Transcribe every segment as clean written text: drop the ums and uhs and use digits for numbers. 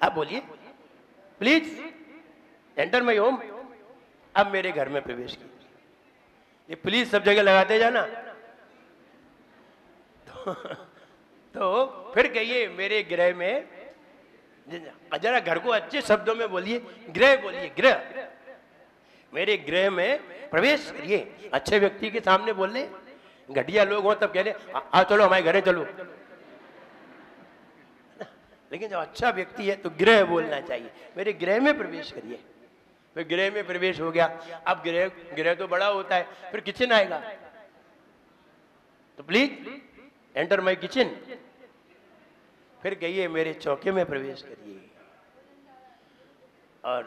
आप बोलिए, please enter my home. अब मेरे घर में प्रवेश कीजिए। ये प्लीज सब जगह लगाते जाना। तो फिर कहिए मेरे गृह में, जरा घर को अच्छे शब्दों में बोलिए, गृह बोलिए, गृह। मेरे गृह में प्रवेश करिए। अच्छे व्यक्ति के सामने बोल ले। घटिया लोग हो तब कह रहे आ चलो हमारे घरे चलो। लेकिन जब अच्छा व्यक्ति है तो गृह बोलना चाहिए। मेरे गृह में प्रवेश करिए। फिर गृह में प्रवेश हो गया। अब गृह तो बड़ा होता है, फिर किचन आएगा। तो प्लीज एंटर माय किचन। फिर कहिए मेरे चौके में प्रवेश करिए। और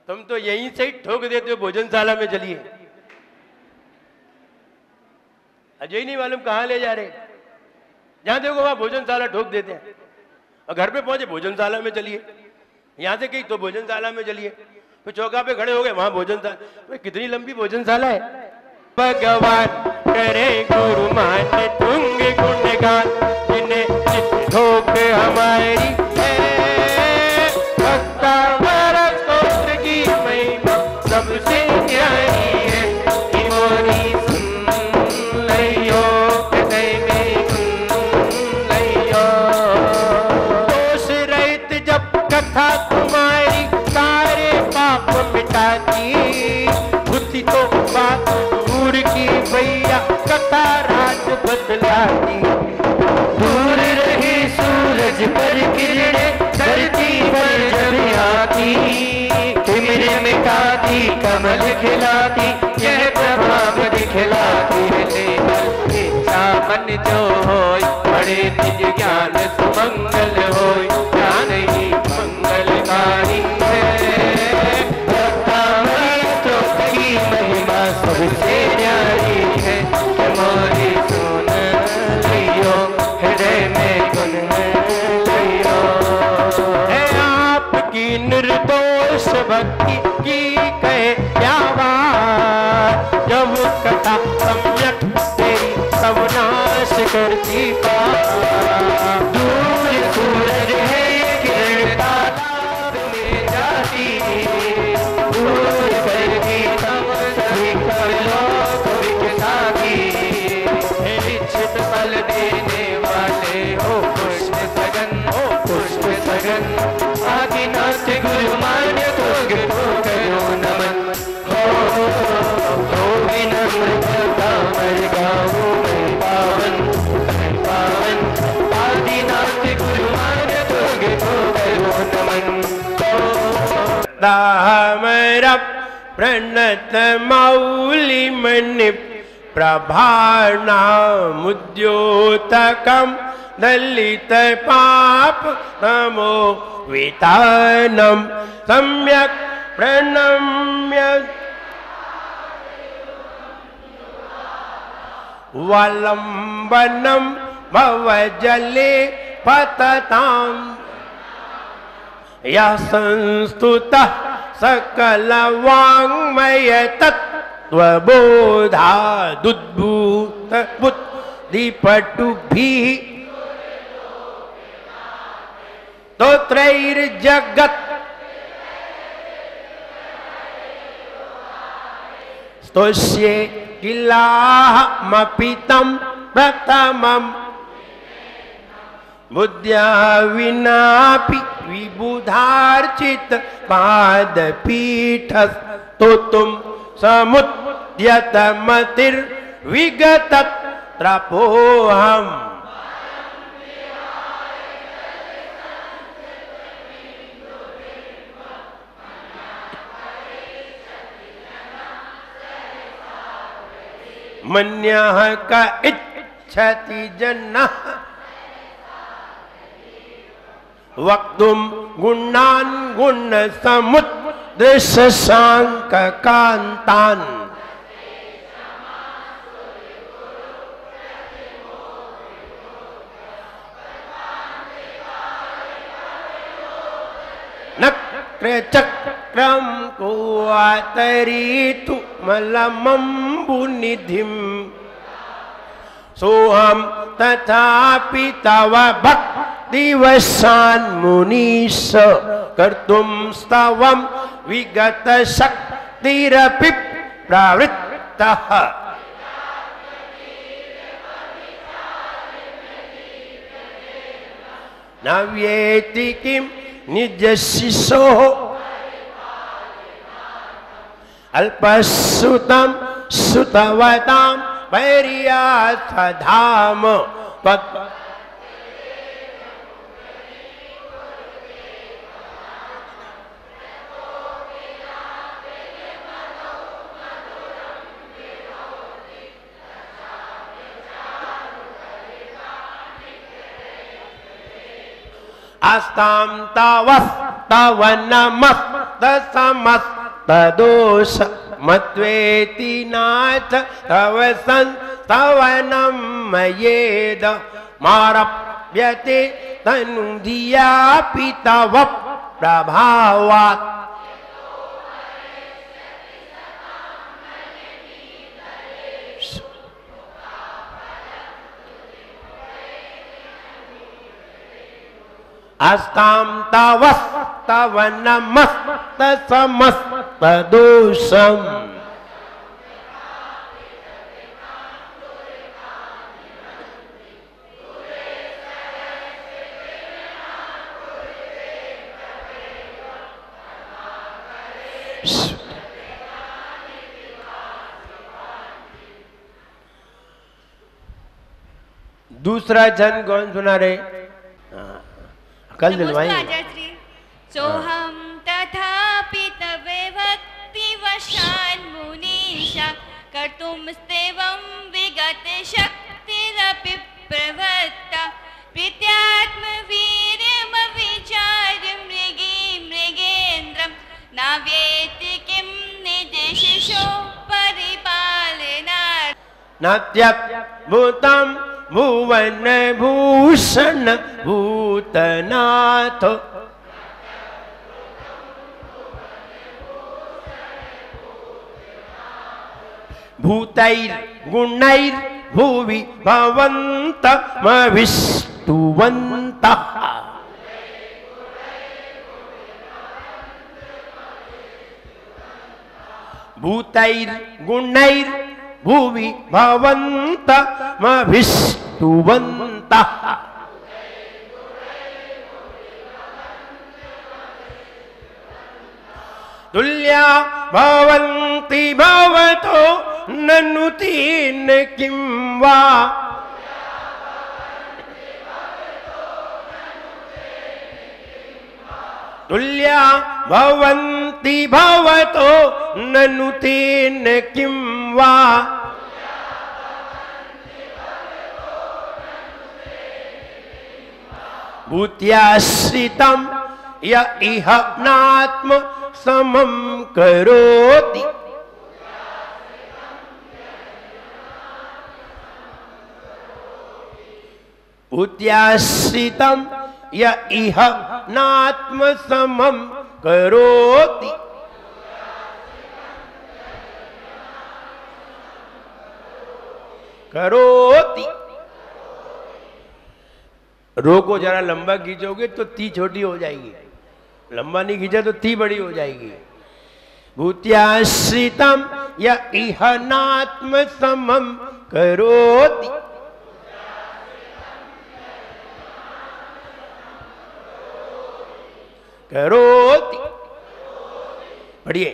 तुम तो यहीं से ही ठोक देते हो भोजनशाला में चलिए। अजय नहीं मालूम कहां ले जा रहे। जहां देखो वहां भोजनशाला ठोक देते हैं। और घर पे पहुंचे भोजनशाला में चलिए। यहां से कहीं तो भोजनशाला में चलिए। फिर चौका पे खड़े हो गए, वहां भोजनशाला। कितनी लंबी भोजनशाला है। भगवान करे गुरु मान तुंग गुणगान, जिन्हें ठोक हमारी है। भक्ता हमारा स्तोत्र की महिमा सबसे न्यारी है। कि मोरी सुन लियो, हृदय में सुन लियो। दोष रहित जब कथा तुम्हारी सारे पाप मिटाती। बुद्धि तो बात दूर की भैया, कथा राज बदलाती। दूर रही सूरज पर किरणें, धरती पर जब आती। तिमिर मिटाती, कमल खिलाती, यह प्रभाव दिखलाती। मन जो होय बड़े निज ज्ञान सुमंगल होय। ज्ञान ही मंगलकारी है। की महिमा सबसे न्यारी है। मोरी सुन लियो, हृदय में गुन लियो। है आपकी निर्दोष भक्ति की कहे क्या बात। जब कथा सम्यक तेरी सब नाश करती पाप। दूर सूरज है किरण तालाब में जाती। दूर करती सभी लोग विकसाती। इच्छित फल देने वाले हो पुष्प सगन, हो पुष्प सगन। आदिनाथ गुरु मान्य तो करो नमन। हो विनम्र कामर गाऊं मैं पावन, मैं पावन। आदिनाथ गुरु मान्य तो करो नमन। दामर प्रणत मौलि मणि प्रभानामुद्योतकं दलित पाप नमो वितानम सम्यक प्रणम्य। वलंबनम भवजले पतताम। यः संस्तुतः सकल वाङ्मय तत्त्वबोधादुद्भूत बुद्धिपटुभिः। स्तोत्रैर्जगत् स्तोष्ये किलाहमपि तं प्रथमम्। बुद्ध्या विनापि विबुधार्चित पादपीठस्तोतुं समुद्यत मतिर्विगत त्रपोऽहम्। मन्यः क इच्छति जनः वक्तुं गुणान् गुण समुद्दृश्य शशाङ्ककान्तान्। नक्रचक्रं कुवातरीतु मलमम्बुनिधिम्। सोऽहं तथापि तव भक्तिवशान् मुनीश कर्तुम स्तवम विगत शक्तिरपि प्रवृत्तः न व्येति किम निज शिशो अल्पसुतम सुतवताम वैर्यासधाम पद आस्ताम तावस तवनमस तसमस तदोष मत्वेति नाथ तव संस्तवनम मयेद मारप्यते तनुधियापि तव प्रभावात् आस्ताम तावस तवनमस तसमस तदोषम दूसरा जन कौन सुना रहे? कल दिलवाएंगे। सोहम तथापि तवे भक्ति वशान मुनीषा कर्तुम स्तेवं विगत शक्तिरपि प्रवृत्ता प्रीत्यात्म वीर्यम विचार मृगी मृगेन्द्रम नाव्येति किम निज शिशो परिपालनार्थ नात्यभूतम भुवन भूषण भूतनाथ भूतैर गुणैर भुवि भवन्तमभिष्टुवन्तः भूतैर गुणैर भुवि भवन्तमभिष्टुवन्तः तुल्या भवन्ति भवतो ननु तेन किं वा तुल्या भवन्ति भवतो ननु तेन किं वा भूत्याश्रितं य इह नात्म समं करोति भूत्याश्रितं य इह नात्म समं करोति करोति। रो को जरा लंबा खींचोगे तो ती छोटी हो जाएगी, लंबा नहीं खींचा तो ती बड़ी हो जाएगी। भूत्याश्रितम या इह नात्म समम करोति करोति। पढ़िए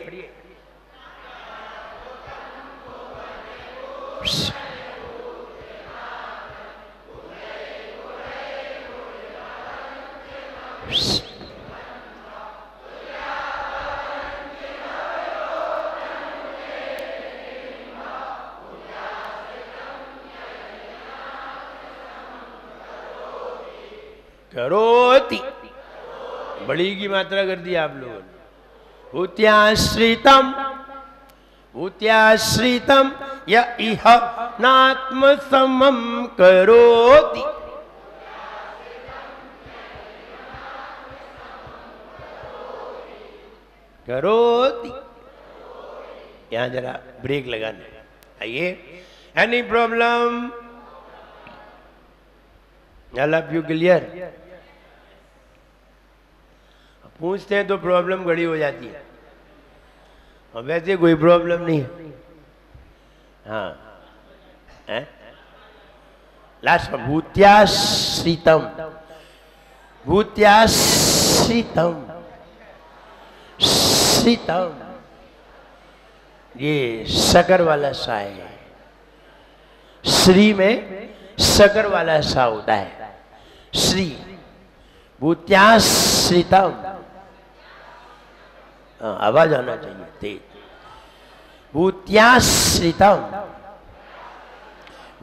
करोति, बड़ी की मात्रा कर दी आप लोगों ने। भूत्याश्रितम भूत्याश्रितम य इह नात्म समम करोति करोति। यहां जरा ब्रेक लगाने आइए। Any problem? All of you clear? पूछते हैं तो प्रॉब्लम खड़ी हो जाती है, और वैसे कोई प्रॉब्लम नहीं है। हाँ है? लास्ट में भूत्याश्रितम, भूत्याश्रितम, श्रितम, ये शकर वाला सा है। श्री में शकर वाला सा होता है, श्री। भूत्याश्रितम, आवाज आना चाहिए तेज। भूत्याश्रितम,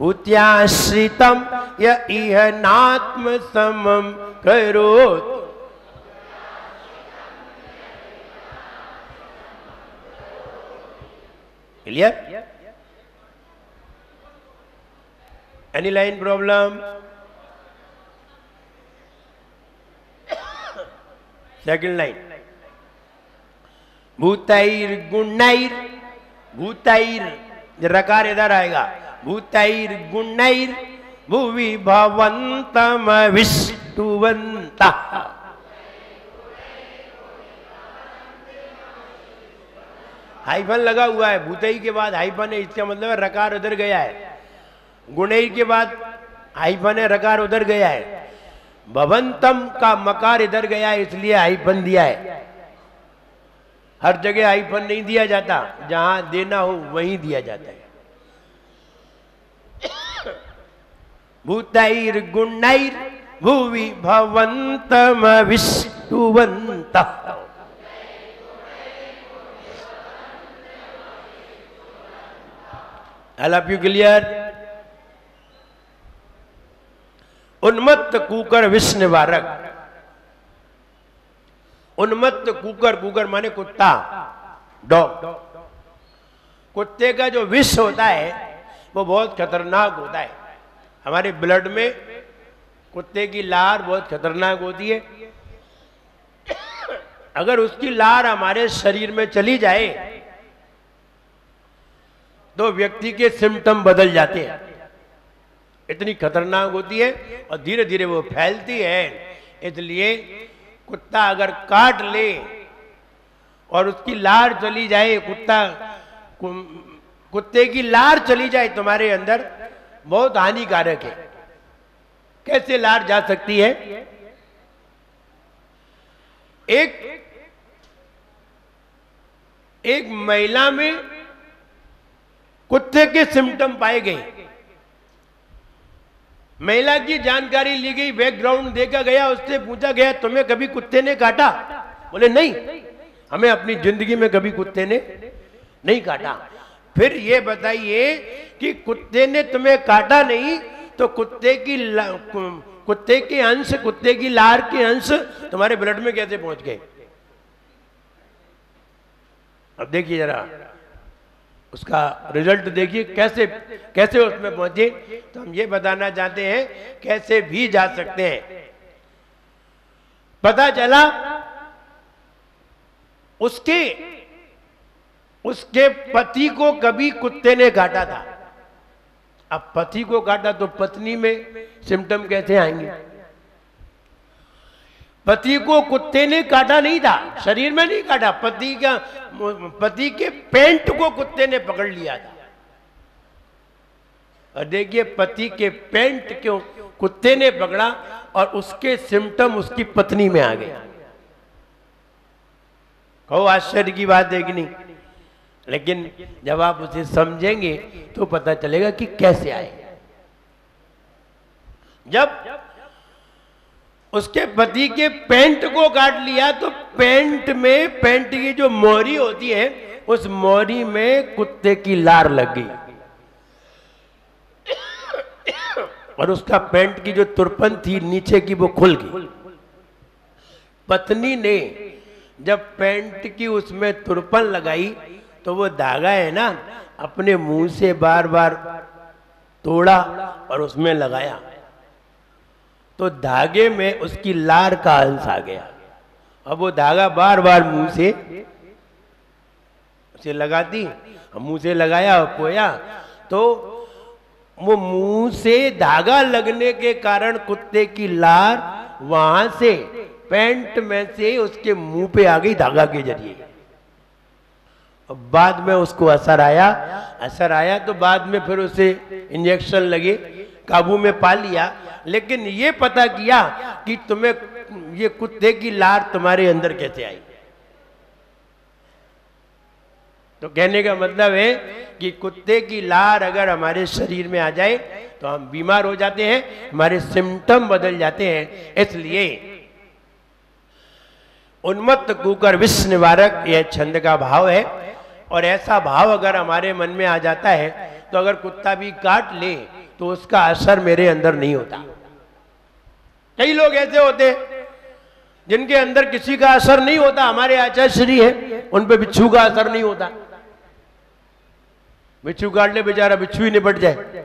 भूत्याश्रितम य इह नात्म समम करोत्। Clear? Any line problem? Second line, भूतैर गुणैर, भूतैर रकार इधर आएगा, भूतैर गुणैर भुवि भवन्तम विष्णुवन्तः। हाइफन लगा हुआ है, भूतई के बाद हाइफन है, इसका मतलब है रकार उधर गया है। गुणैर के बाद हाइफन है, रकार उधर गया है। भवंतम का मकार इधर गया है, इसलिए हाइफन दिया है। हर जगह हाइफन नहीं दिया जाता, जहां देना हो वहीं दिया जाता है। भूतैर गुणैर भुवि भवन्तम विष्णुवन्तः। All of you clear? उन्मत्त कुकर विष निवारक। उन्मत्त कुकर, कुकर माने कुत्ता, डॉग। कुत्ते का जो विष होता है वो बहुत खतरनाक होता है। हमारे ब्लड में कुत्ते की लार बहुत खतरनाक होती है। अगर उसकी लार हमारे शरीर में चली जाए तो व्यक्ति के सिम्टम बदल जाते हैं, इतनी खतरनाक होती है और धीरे धीरे वो फैलती है। इसलिए कुत्ता अगर काट ले और उसकी लार चली जाए, कुत्ते की लार चली जाए तुम्हारे अंदर, बहुत हानिकारक है। कैसे लार जा सकती है? एक महिला में कुत्ते के सिम्टम पाए गए। महिला की जानकारी ली गई, बैकग्राउंड देखा गया, उससे पूछा गया तुम्हें कभी कुत्ते ने काटा? बोले नहीं, हमें अपनी जिंदगी में कभी कुत्ते ने नहीं काटा। फिर ये बताइए कि कुत्ते ने तुम्हें काटा नहीं तो कुत्ते के अंश, कुत्ते की लार के अंश तुम्हारे ब्लड में कैसे पहुंच गए? अब देखिए जरा उसका रिजल्ट देखिए, कैसे कैसे उसमें पहुंचे। तो हम ये बताना चाहते हैं कैसे भी जा सकते हैं। पता चला उसके पति को कभी कुत्ते ने काटा था। अब पति को काटा तो पत्नी में सिम्टम कैसे आएंगे? पति को कुत्ते ने काटा नहीं था, शरीर में नहीं काटा, पति के पैंट को कुत्ते ने पकड़ लिया था। और देखिए पति के पैंट क्यों कुत्ते ने पकड़ा और उसके सिम्टम उसकी पत्नी में आ गए। कहो आश्चर्य की बात है कि नहीं? लेकिन जब आप उसे समझेंगे तो पता चलेगा कि कैसे आए। जब उसके पति के पैंट को काट लिया तो पैंट की जो मोहरी होती है उस मोहरी में कुत्ते की लार लग गई और उसका पैंट की जो तुरपन थी नीचे की वो खुल गई। पत्नी ने जब पैंट की उसमें तुरपन लगाई तो वो धागा है ना, अपने मुंह से बार बार तोड़ा और उसमें लगाया तो धागे में उसकी लार का अंश आ गया। अब वो धागा बार बार मुंह से उसे लगाती, मुंह से लगाया और पोया तो वो मुंह से धागा लगने के कारण कुत्ते की लार वहां से पैंट में से उसके मुंह पे आ गई धागा के जरिए। बाद में उसको असर आया तो बाद में फिर उसे इंजेक्शन लगे, काबू में पा लिया। लेकिन ये पता किया कि तुम्हें ये कुत्ते की लार तुम्हारे अंदर कैसे आई। तो कहने का मतलब है कि कुत्ते की लार अगर हमारे शरीर में आ जाए तो हम बीमार हो जाते हैं, हमारे सिम्टम बदल जाते हैं। इसलिए उन्मत्त कुकर विष निवारक यह छंद का भाव है। और ऐसा भाव अगर हमारे मन में आ जाता है तो अगर कुत्ता भी काट ले तो उसका असर मेरे अंदर नहीं होता। कई लोग ऐसे होते हैं जिनके अंदर किसी का असर नहीं होता। हमारे आचार्य श्री है, उन पे बिच्छू का असर नहीं होता। बिच्छू काट ले बेचारा, बिच्छू ही निपट जाए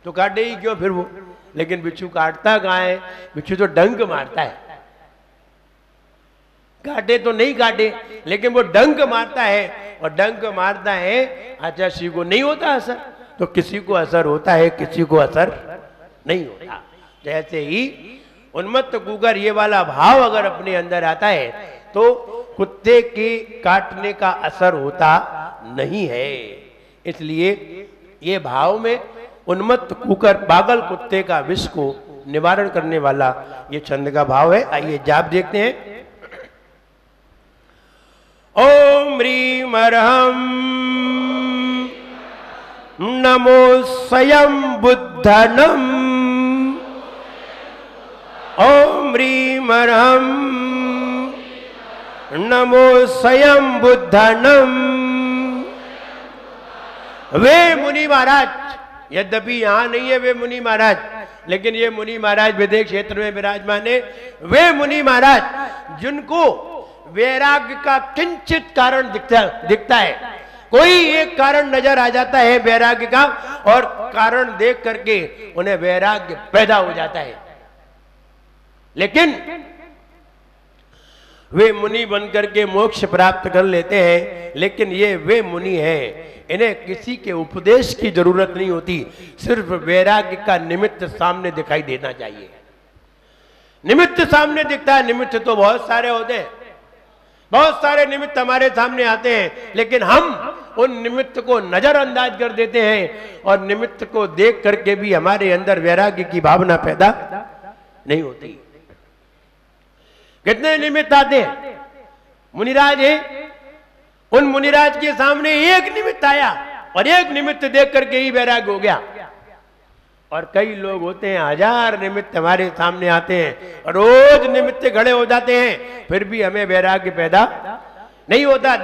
तो काटे ही क्यों फिर वो। लेकिन बिच्छू काटता कहाँ है? बिच्छू तो डंक मारता है, काटे तो नहीं काटे लेकिन वो डंक मारता है। और डंक मारता है आचार्य श्री को नहीं होता असर, तो किसी को असर होता है, किसी को असर नहीं होता। जैसे ही उन्मत्त कुकर ये वाला भाव अगर अपने अंदर आता है तो कुत्ते के काटने का असर होता नहीं है। इसलिए ये भाव में उन्मत्त कुकर पागल कुत्ते का विष को निवारण करने वाला ये छंद का भाव है। आइए जाप देखते हैं। ओम ह्रीम अर्हम नमो स्वयं बुद्धनम। ओम ह्रीम अर्हम नमो स्वयं बुद्धनम। वे मुनि महाराज, यद्यपि यहां नहीं है वे मुनि महाराज, लेकिन ये मुनि महाराज विदेश क्षेत्र में विराजमान है। वे मुनि महाराज जिनको वैराग्य का किंचित कारण दिखता है, कोई एक कारण नजर आ जाता है वैराग्य का, और कारण देख करके उन्हें वैराग्य पैदा हो जाता है। लेकिन वे मुनि बनकर के मोक्ष प्राप्त कर लेते हैं। लेकिन ये वे मुनि हैं, इन्हें किसी के उपदेश की जरूरत नहीं होती, सिर्फ वैराग्य का निमित्त सामने दिखाई देना चाहिए। निमित्त सामने दिखता है, निमित्त तो बहुत सारे होते हैं, बहुत सारे निमित्त हमारे सामने आते हैं, लेकिन हम उन निमित्त को नजरअंदाज कर देते हैं और निमित्त को देख करके भी हमारे अंदर वैराग्य की भावना पैदा नहीं होती। कितने निमित्त आते हैं? मुनिराज है, उन मुनिराज के सामने एक निमित्त आया और एक निमित्त देख करके ही वैराग्य हो गया। और कई लोग होते हैं, हजार निमित्त हमारे सामने आते हैं, रोज निमित्त खड़े हो जाते हैं, फिर भी हमें वैराग्य पैदा नहीं होता।